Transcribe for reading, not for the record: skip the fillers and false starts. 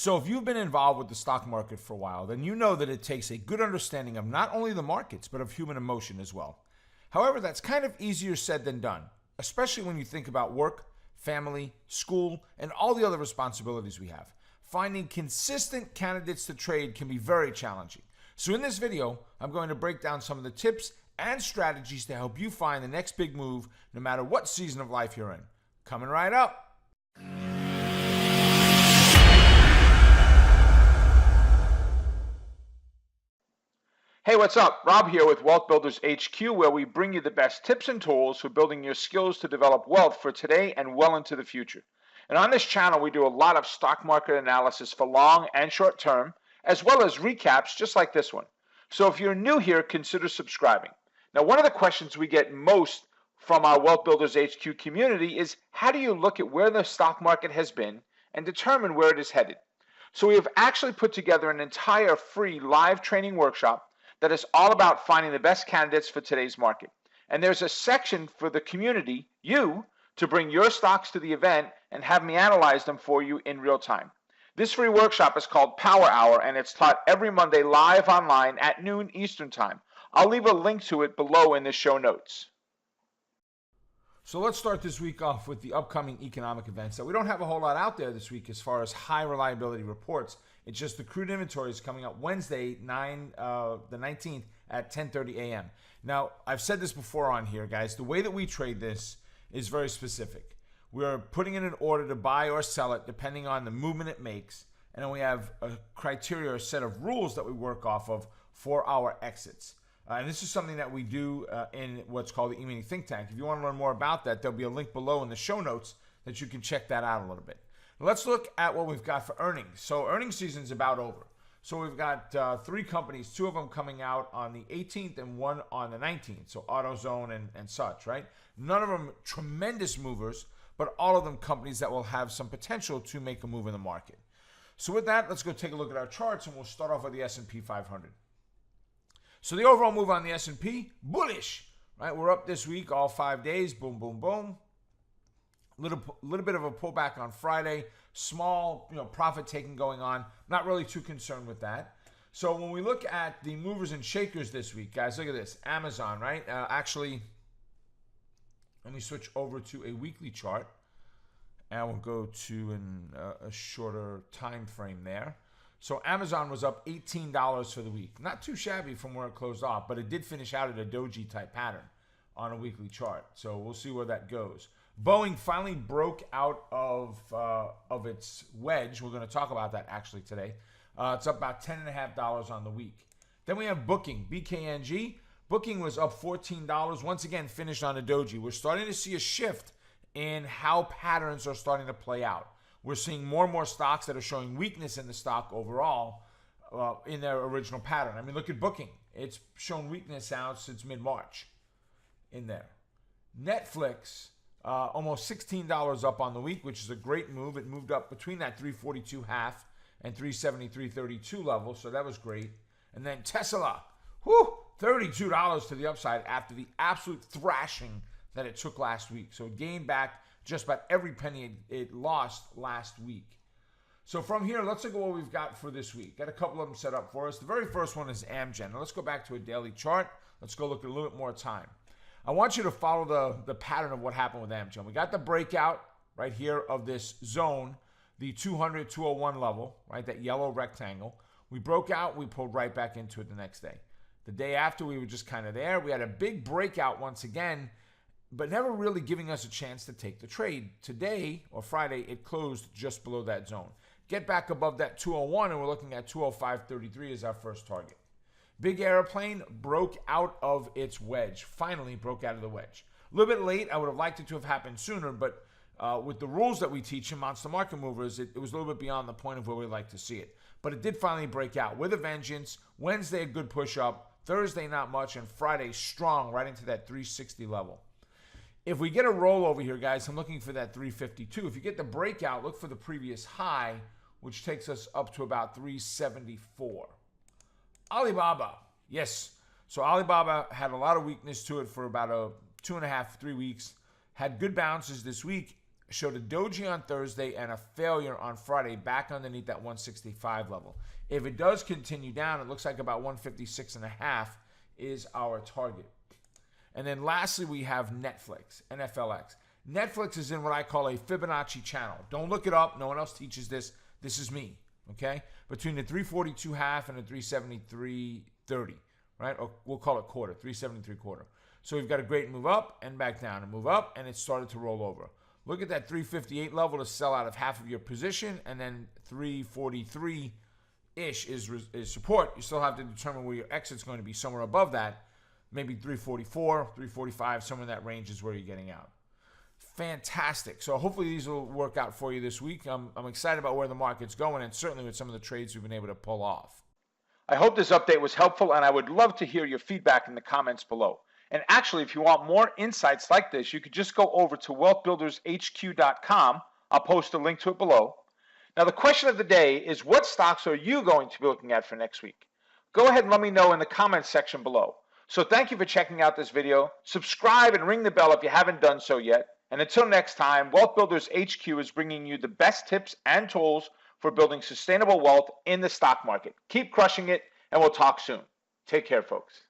So if you've been involved with the stock market for a while, then you know that it takes a good understanding of not only the markets, but of human emotion as well. However, that's kind of easier said than done, especially when you think about work, family, school, and all the other responsibilities we have. Finding consistent candidates to trade can be very challenging. So in this video, I'm going to break down some of the tips and strategies to help you find the next big move, no matter what season of life you're in. Coming right up. Hey, what's up? Rob here with Wealth Builders HQ, where we bring you the best tips and tools for building your skills to develop wealth for today and well into the future. And on this channel, we do a lot of stock market analysis for long and short term, as well as recaps just like this one. So if you're new here, consider subscribing. Now, one of the questions we get most from our Wealth Builders HQ community is, how do you look at where the stock market has been and determine where it is headed? So we have actually put together an entire free live training workshop that is all about finding the best candidates for today's market. And there's a section for the community, you, to bring your stocks to the event and have me analyze them for you in real time. This free workshop is called Power Hour, and it's taught every Monday live online at noon Eastern Time. I'll leave a link to it below in the show notes. So let's start this week off with the upcoming economic events. That we don't have a whole lot out there this week as far as high reliability reports. It's just the crude inventory is coming up Wednesday, the 19th at 10:30 a.m. Now, I've said this before on here, guys. The way that we trade this is very specific. We're putting in an order to buy or sell it depending on the movement it makes. And then we have a criteria, a set of rules that we work off of for our exits. And this is something that we do in what's called the E-Mini Think Tank. If you want to learn more about that, there'll be a link below in the show notes that you can check that out a little bit. Let's look at what we've got for earnings. So earnings season's about over. So we've got three companies, two of them coming out on the 18th and one on the 19th. So AutoZone and such, right? None of them tremendous movers, but all of them companies that will have some potential to make a move in the market. So with that, let's go take a look at our charts, and we'll start off with the S&P 500. So the overall move on the S&P, bullish, right? We're up this week, all 5 days, boom, boom, boom. Little bit of a pullback on Friday, small, profit taking going on. Not really too concerned with that. So when we look at the movers and shakers this week, guys, look at this. Amazon, right? Actually, let me switch over to a weekly chart, and we'll go to a shorter time frame there. So Amazon was up $18 for the week. Not too shabby from where it closed off, but it did finish out at a doji type pattern on a weekly chart. So we'll see where that goes. Boeing finally broke out of its wedge. We're going to talk about that actually today. It's up about $10.50 on the week. Then we have Booking, BKNG. Booking was up $14. Once again, finished on a doji. We're starting to see a shift in how patterns are starting to play out. We're seeing more and more stocks that are showing weakness in the stock overall in their original pattern. I mean, look at Booking. It's shown weakness out since mid-March in there. Netflix, almost $16 up on the week, which is a great move. It moved up between that 342.5 and 373.32 level, so that was great. And then Tesla, $32 to the upside after the absolute thrashing that it took last week. So it gained back just about every penny it lost last week. So from here, let's look at what we've got for this week. Got a couple of them set up for us. The very first one is Amgen. Now let's go back to a daily chart. Let's go look at a little bit more time. I want you to follow the pattern of what happened with Amgen. We got the breakout right here of this zone, the 200, 201 level, right? That yellow rectangle. We broke out, we pulled right back into it the next day. The day after, we were just kind of there. We had a big breakout once again, but never really giving us a chance to take the trade. Today, or Friday, it closed just below that zone. Get back above that 201, and we're looking at 205.33 as our first target. Big Airplane broke out of its wedge. Finally broke out of the wedge. A little bit late. I would have liked it to have happened sooner, but with the rules that we teach in Monster Market Movers, it was a little bit beyond the point of where we like to see it. But it did finally break out with a vengeance. Wednesday, a good push-up. Thursday, not much. And Friday, strong right into that 360 level. If we get a roll over here, guys, I'm looking for that 352. If you get the breakout, look for the previous high, which takes us up to about 374. Alibaba, yes. So Alibaba had a lot of weakness to it for about 2.5, 3 weeks. Had good bounces this week. showed a doji on Thursday and a failure on Friday back underneath that 165 level. If it does continue down, it looks like about 156.5 is our target. And then lastly, we have Netflix, NFLX. Netflix is in what I call a Fibonacci channel. Don't look it up. No one else teaches this. This is me, okay? Between the 342.5 and the 373.30, right? Or we'll call it quarter, 373.25. So we've got a great move up and back down, and move up, and it started to roll over. Look at that 358 level to sell out of half of your position, and then 343-ish is support. You still have to determine where your exit's going to be, somewhere above that. Maybe 344, 345, somewhere in that range is where you're getting out. Fantastic. So hopefully these will work out for you this week. I'm excited about where the market's going, and certainly with some of the trades we've been able to pull off. I hope this update was helpful, and I would love to hear your feedback in the comments below. And actually, if you want more insights like this, you could just go over to wealthbuildershq.com. I'll post a link to it below. Now, the question of the day is, what stocks are you going to be looking at for next week? Go ahead and let me know in the comments section below. So thank you for checking out this video. Subscribe and ring the bell if you haven't done so yet. And until next time, Wealth Builders HQ is bringing you the best tips and tools for building sustainable wealth in the stock market. Keep crushing it, and we'll talk soon. Take care, folks.